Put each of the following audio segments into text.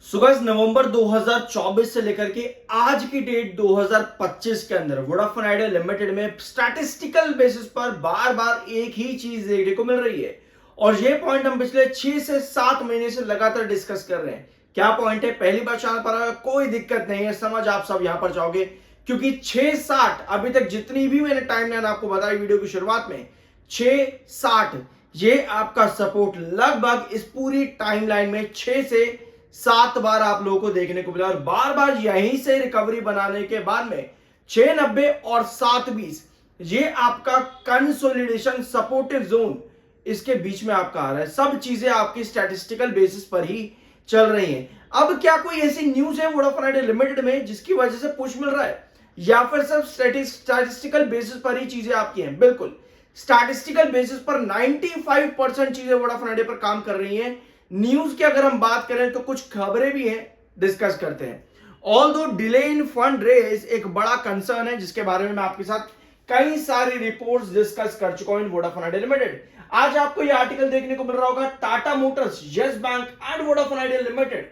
सुबह नवंबर 2024 से लेकर के आज की डेट 2025 के अंदर वोडाफोन आइडिया लिमिटेड में स्टैटिस्टिकल बेसिस पर बार बार एक ही चीज देखने को मिल रही है। और ये पॉइंट हम पिछले 6 से 7 महीने से लगातार डिस्कस कर रहे हैं। क्या पॉइंट है? पहली बार चैनल पर आया, कोई दिक्कत नहीं है, समझ आप सब यहां पर जाओगे, क्योंकि 6-60 अभी तक जितनी भी मैंने टाइमलाइन आपको बताई वीडियो की शुरुआत में, 6-60 ये आपका सपोर्ट लगभग इस पूरी टाइमलाइन में 6 से 7 बार आप लोगों को देखने को मिला। और बार बार यहीं से रिकवरी बनाने के बाद में 690 और 720 ये आपका कंसोलिडेशन सपोर्टिव जोन इसके बीच में आपका आ रहा है। सब चीजें आपकी स्टैटिस्टिकल बेसिस पर ही चल रही हैं। अब क्या कोई ऐसी न्यूज है वोडाफोन आइडिया लिमिटेड में जिसकी वजह से पुश मिल रहा है, या फिर सिर्फ स्टैटिस्टिकल बेसिस पर ही चीजें आपकी हैं? बिल्कुल, स्टैटिस्टिकल बेसिस पर 95% चीजें वोडाफोन आइडिया पर काम कर रही हैं। न्यूज की अगर हम बात करें तो कुछ खबरें भी हैं, डिस्कस करते हैं। Although delay in fund raise एक बड़ा कंसर्न है, जिसके बारे में मैं आपके साथ कई सारी रिपोर्ट्स डिस्कस कर चुका हूं वोडाफोन आइडिया लिमिटेड। आज आपको यह आर्टिकल देखने को मिल रहा होगा, Tata Motors, yes bank and Vodafone idea limited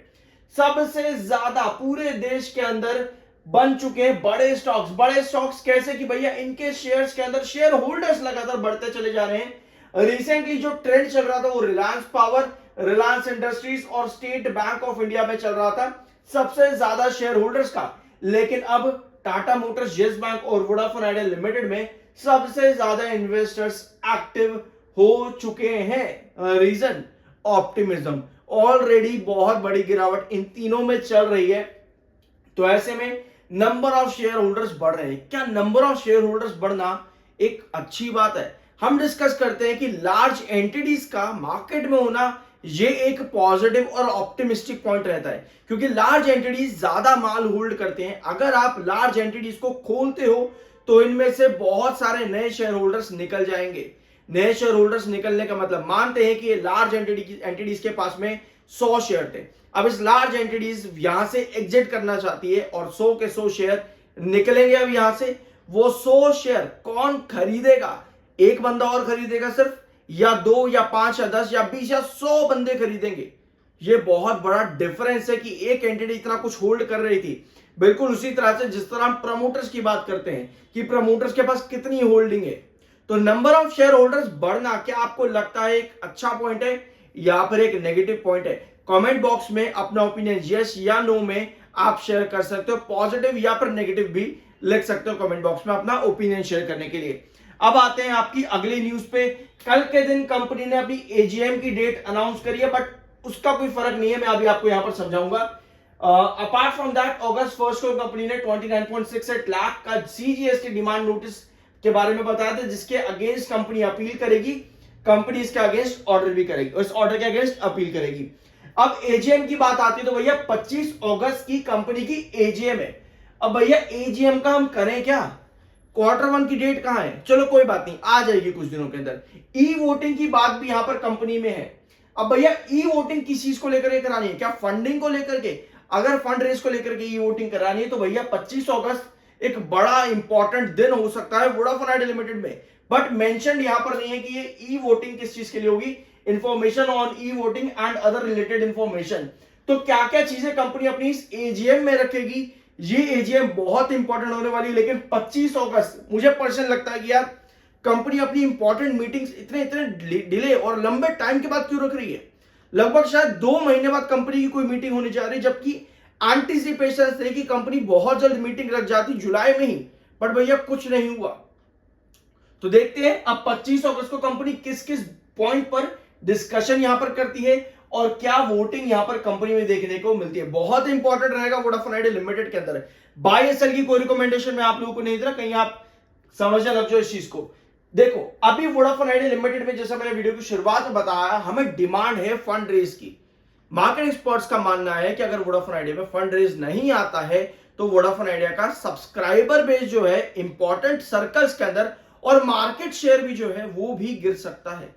सबसे ज्यादा पूरे देश के अंदर बन चुके हैं बड़े स्टॉक्स। बड़े स्टॉक्स कैसे कि भैया इनके शेयर्स के अंदर शेयर होल्डर्स लगातार बढ़ते चले जा रहे हैं। रिसेंटली जो ट्रेंड चल रहा था वो रिलायंस पावर, रिलायंस इंडस्ट्रीज और स्टेट बैंक ऑफ इंडिया में चल रहा था, सबसे ज्यादा शेयर होल्डर्स का। लेकिन अब टाटा मोटर्स, यस बैंक और वोडाफोन आइडिया लिमिटेड में सबसे ज्यादा इन्वेस्टर्स एक्टिव हो चुके हैं। Reason optimism. ऑलरेडी बहुत बड़ी गिरावट इन तीनों में चल रही है, तो ऐसे में नंबर ऑफ शेयर होल्डर्स बढ़ रहे हैं। क्या नंबर ऑफ शेयर होल्डर्स बढ़ना एक अच्छी बात है? हम डिस्कस करते हैं कि लार्ज एंटिटीज का मार्केट में होना ये एक पॉजिटिव और ऑप्टिमिस्टिक पॉइंट रहता है, क्योंकि लार्ज एंटिटीज ज्यादा माल होल्ड करते हैं। अगर आप लार्ज एंटिटीज को खोलते हो तो इनमें से बहुत सारे नए शेयर होल्डर्स निकल जाएंगे। नए शेयर होल्डर्स निकलने का मतलब, मानते हैं कि ये लार्ज एंटिटीज के पास में 100 शेयर थे, अब इस लार्ज एंटिटीज यहां से एग्जिट करना चाहती है और 100 के 100 शेयर निकलेंगे। अब यहां से वो 100 शेयर कौन खरीदेगा? एक बंदा और खरीदेगा सिर्फ, या 2 या 5 या 10 या 20 या 100 बंदे खरीदेंगे? ये बहुत बड़ा डिफरेंस है कि एक एंटिटी इतना कुछ होल्ड कर रही थी। बिल्कुल उसी तरह से जिस तरह हम प्रमोटर्स की बात करते हैं कि प्रमोटर्स के पास कितनी होल्डिंग है। तो नंबर ऑफ शेयर होल्डर्स बढ़ना क्या आपको लगता है एक अच्छा पॉइंट है या फिर एक नेगेटिव पॉइंट है? कमेंट बॉक्स में अपना ओपिनियन यस या नो में आप शेयर कर सकते हो। पॉजिटिव या फिर नेगेटिव भी लिख सकते हो कमेंट बॉक्स में अपना ओपिनियन शेयर करने के लिए। अब आते हैं आपकी अगली न्यूज पे। कल के दिन कंपनी ने अपनी एजीएम की डेट अनाउंस करी है, बट उसका कोई फर्क नहीं है, मैं अभी आपको यहां पर समझाऊंगा। अपार्ट फ्रॉम दैट, अगस्त 1 को कंपनी ने 29.68 लाख का सीजीएसटी डिमांड नोटिस के बारे में बताया था, जिसके अगेंस्ट कंपनी अपील करेगी। कंपनी इसके अगेंस्ट ऑर्डर भी करेगी और इस ऑर्डर के अगेंस्ट अपील करेगी। अब एजीएम की बात आती है तो भैया 25 अगस्त की कंपनी की एजीएम है। अब भैया एजीएम का हम करें क्या? Q1 की डेट कहां है? चलो कोई बात नहीं, आ जाएगी कुछ दिनों के अंदर। ई वोटिंग की बात भी यहां पर कंपनी में है। अब भैया ई वोटिंग किस चीज को लेकर के करानी है? क्या फंडिंग को लेकर के? अगर फंड रेज को लेकर के ई वोटिंग करानी है तो भैया 25 अगस्त एक बड़ा इंपॉर्टेंट दिन हो सकता है वोडाफोन आइडिया लिमिटेड में। बट मेंशन यहां पर नहीं है कि ये ई वोटिंग किस चीज के लिए होगी। Information on e voting and other related information. तो क्या क्या चीजें कंपनी अपनी इस एजीएम में रखेगी, ये एजीएम बहुत इंपॉर्टेंट होने वाली है। लेकिन 25 अगस्त मुझे पर्सनल लगता है कि यार कंपनी अपनी इंपॉर्टेंट मीटिंग्स इतने डिले और लंबे टाइम के बाद क्यों रख रही है? लगभग शायद 2 महीने बाद कंपनी की कोई मीटिंग होने जा रही है, जबकि एंटीसिपेशन थे कि कंपनी बहुत जल्द मीटिंग रख जाती जुलाई में ही, बट भैया कुछ नहीं हुआ। तो देखते हैं अब 25 अगस्त को कंपनी किस किस पॉइंट पर डिस्कशन यहां पर करती है और क्या वोटिंग यहां पर कंपनी में देखने को मिलती है। बहुत इंपॉर्टेंट रहेगा वोडाफोन आइडिया लिमिटेड के अंदर। बाय एंड सेल की कोई रिकमेंडेशन मैं आप लोगों को नहीं दे रहा, कहीं आप समझने लग जाओ इस चीज को। देखो अभी वोडाफोन आइडिया लिमिटेड में, जैसा मैंने वीडियो की शुरुआत में बताया, हमें डिमांड है फंड रेज की। मार्केट एक्सपर्ट्स का मानना है कि अगर वोडाफोन आइडिया में फंड रेज नहीं आता है तो वोडाफोन आइडिया का सब्सक्राइबर बेस जो है इंपॉर्टेंट सर्कल्स के अंदर और मार्केट शेयर भी जो है वो भी गिर सकता है।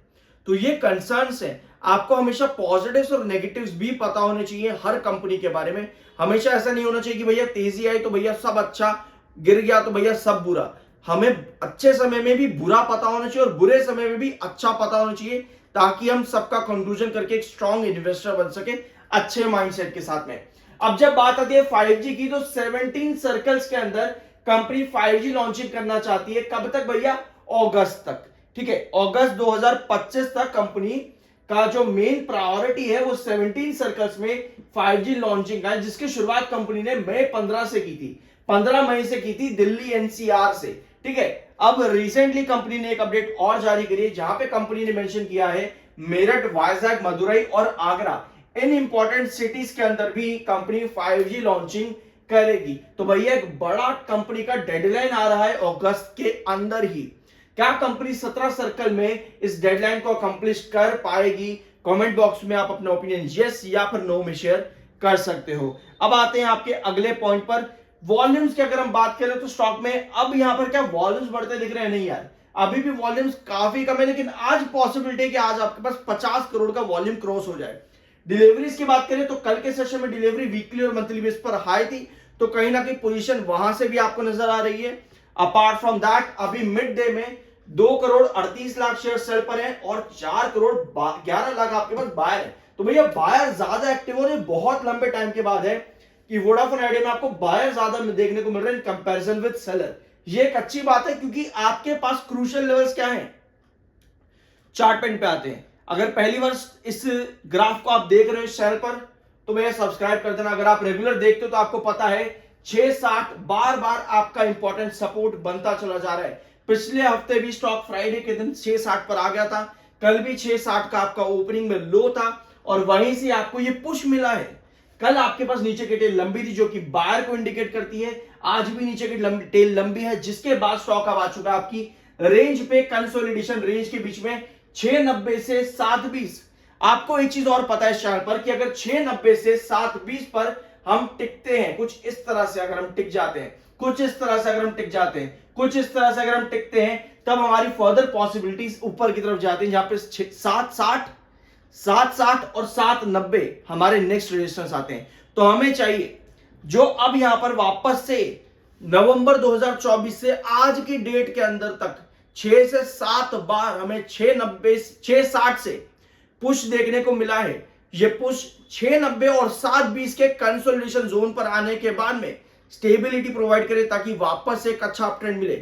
तो ये कंसर्न्स है। आपको हमेशा पॉजिटिव्स और नेगेटिव्स भी पता होने चाहिए हर कंपनी के बारे में। हमेशा ऐसा नहीं होना चाहिए कि भैया तेजी आई तो भैया सब अच्छा, गिर गया तो भैया सब बुरा। हमें अच्छे समय में भी बुरा पता होना चाहिए और बुरे समय में भी अच्छा पता होना चाहिए, ताकि हम सबका कंक्लूजन करके एक स्ट्रॉन्ग इन्वेस्टर बन सके। अच्छे माइंडसेट के साथ में। अब जब बात आती है 5G की, तो 17 सर्कल्स के अंदर कंपनी 5G लॉन्चिंग करना चाहती है। कब तक भैया? अगस्त तक। ठीक है, अगस्त 2025 तक कंपनी का जो मेन प्रायोरिटी है वो 17 सर्कल्स में 5G लॉन्चिंग का है, जिसकी शुरुआत कंपनी ने मई 15 से की थी, 15 मई से की थी दिल्ली एनसीआर से। ठीक है, अब रिसेंटली कंपनी ने एक अपडेट और जारी करी है, जहां पे कंपनी ने मेंशन किया है मेरठ, वाइजैक, मदुरई और आगरा, इन इंपॉर्टेंट सिटीज के अंदर भी कंपनी 5G लॉन्चिंग करेगी। तो भैया एक बड़ा कंपनी का डेडलाइन आ रहा है अगस्त के अंदर ही। क्या कंपनी 17 सर्कल में इस डेडलाइन को अकम्प्लिश कर पाएगी? कमेंट बॉक्स में आप अपना ओपिनियन यस या फिर नो में शेयर कर सकते हो। अब आते हैं आपके अगले पॉइंट पर, वॉल्यूम्स की अगर हम बात करें तो स्टॉक में अब यहां पर क्या वॉल्यूम्स बढ़ते दिख रहे हैं? नहीं यार, अभी भी वॉल्यूम्स काफी कम है, लेकिन आज पॉसिबिलिटी है कि आज आपके पास 50 करोड़ का वॉल्यूम क्रॉस हो जाए। डिलीवरीज की बात करें तो कल के सेशन में डिलीवरी वीकली और मंथली बेस पर हाई थी, तो कहीं ना कहीं पोजीशन वहां से भी आपको नजर आ रही है। अपार्ट फ्रॉम दैट अभी मिड डे में 2 करोड़ 38 लाख शेयर सेल पर है और 4 करोड़ 11 लाख आपके पास बायर है। तो भैया बायर ज्यादा एक्टिव हो रहे हैं, बहुत लंबे टाइम के बाद है कि वोडाफोन आइडिया में आपको बायर ज्यादा देखने को मिल रहे हैं इन कंपैरिजन विद सेलर। ये एक अच्छी बात है, क्योंकि आपके पास क्रूशियल लेवल्स क्या हैं, चार्ट पेन पे आते हैं। अगर पहली बार इस ग्राफ को आप देख रहे हो चैनल पर, तो भैया सब्सक्राइब कर देना। अगर आप रेगुलर देखते हो तो आपको पता है 660 बार बार आपका इंपॉर्टेंट सपोर्ट बनता चला जा रहा है। पिछले हफ्ते भी स्टॉक फ्राइडे के दिन 660 पर आ गया था, कल भी 660 का आपका ओपनिंग में लो था और वहीं से आपको ये पुश मिला है। कल आपके पास नीचे की टेल लंबी थी, जो कि बायर को इंडिकेट करती है। आज भी नीचे की टेल लंबी है, जिसके बाद स्टॉक अब आ चुका है आपकी रेंज पे, कंसोलिडेशन रेंज के बीच में 690 से 720। आपको एक चीज और पता है इस चैनल पर कि अगर 690 से 720 पर हम टिकते हैं, कुछ इस तरह से अगर हम टिक जाते हैं, कुछ इस तरह से अगर हम टिक जाते हैं, कुछ इस तरह से अगर हम टिकते हैं, तब हमारी फर्दर पॉसिबिलिटीज ऊपर की तरफ जाती हैं, जहां पे 760 और 790 हमारे नेक्स्ट रेजिस्टेंस आते हैं। तो हमें चाहिए जो अब यहां पर वापस से नवंबर 2024 से आज की डेट के अंदर तक 6 से 7 बार हमें 660 से पुश देखने को मिला है। ये पुश 690 और 720 के कंसोलिडेशन जोन पर आने के बाद में स्टेबिलिटी प्रोवाइड करे, ताकि वापस से एक अच्छा अपट्रेंड मिले।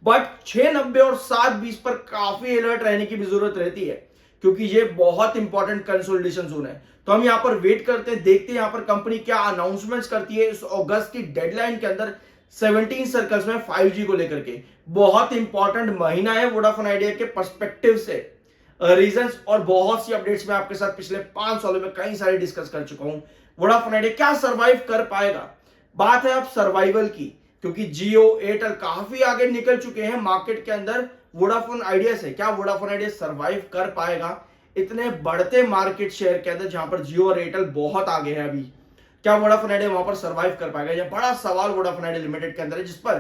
बट 690 और 720 पर काफी अलर्ट रहने की भी जरूरत रहती है, क्योंकि ये बहुत इंपॉर्टेंट कंसोलिडेशन जोन है। तो हम यहां पर वेट करते हैं, देखते हैं यहां पर कंपनी क्या अनाउंसमेंट्स करती है इस अगस्त की डेडलाइन के अंदर 17 सर्कल्स में 5G को लेकर के। बहुत इंपॉर्टेंट महीना है वोडाफोन आइडिया के पर्सपेक्टिव से। रीजंस और बहुत सी अपडेट्स मैं आपके साथ पिछले 5 सालों में कई सारे डिस्कस कर चुका हूं। वोडाफोन आइडिया क्या सर्वाइव कर पाएगा? बात है अब सर्वाइवल की, क्योंकि जियो, एयरटेल काफी आगे निकल चुके हैं मार्केट के अंदर वोडाफोन आइडिया से। क्या वोडाफोन आइडिया सर्वाइव कर पाएगा इतने बढ़ते मार्केट शेयर के अंदर, जहां पर जियो और एयरटेल बहुत आगे है अभी? क्या वोडाफोन आइडिया वहां पर सर्वाइव कर पाएगा? यह बड़ा सवाल वोडाफोन आइडिया लिमिटेड के अंदर है, जिस पर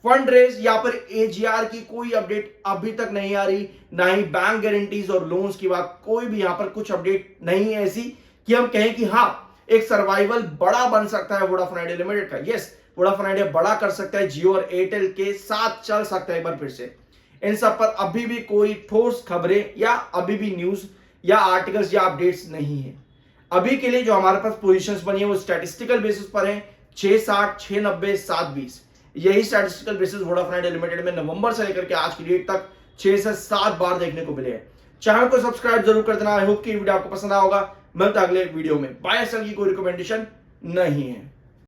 फंड रेज या पर एजीआर की कोई अपडेट अभी तक नहीं आ रही, ना ही बैंक गारंटीज और लोन्स की बात, कोई भी यहां पर कुछ अपडेट नहीं है ऐसी कि हम कहें कि हाँ एक सर्वाइवल बड़ा बन सकता है वोडाफोन आइडिया लिमिटेड का। यस, वोडाफोन आइडिया बड़ा कर सकता है, जियो और एयरटेल के साथ चल सकता है एक बार फिर से। इन सब पर अभी भी कोई ठोस खबरें या अभी भी न्यूज या आर्टिकल्स या अपडेट्स नहीं है। अभी के लिए जो हमारे पास पोजीशंस बनी है वो स्टैटिस्टिकल बेसिस पर है, 660, 690, 720। यही statistical basis Vodafone idea limited में नवंबर से लेकर के आज की डेट तक 6 से 7 बार देखने को मिले हैं। चैनल को सब्सक्राइब जरूर कर देना। आई होप कि वीडियो आपको पसंद आया होगा। मिलता अगले वीडियो में। बाय सेल की कोई रिकमेंडेशन नहीं है।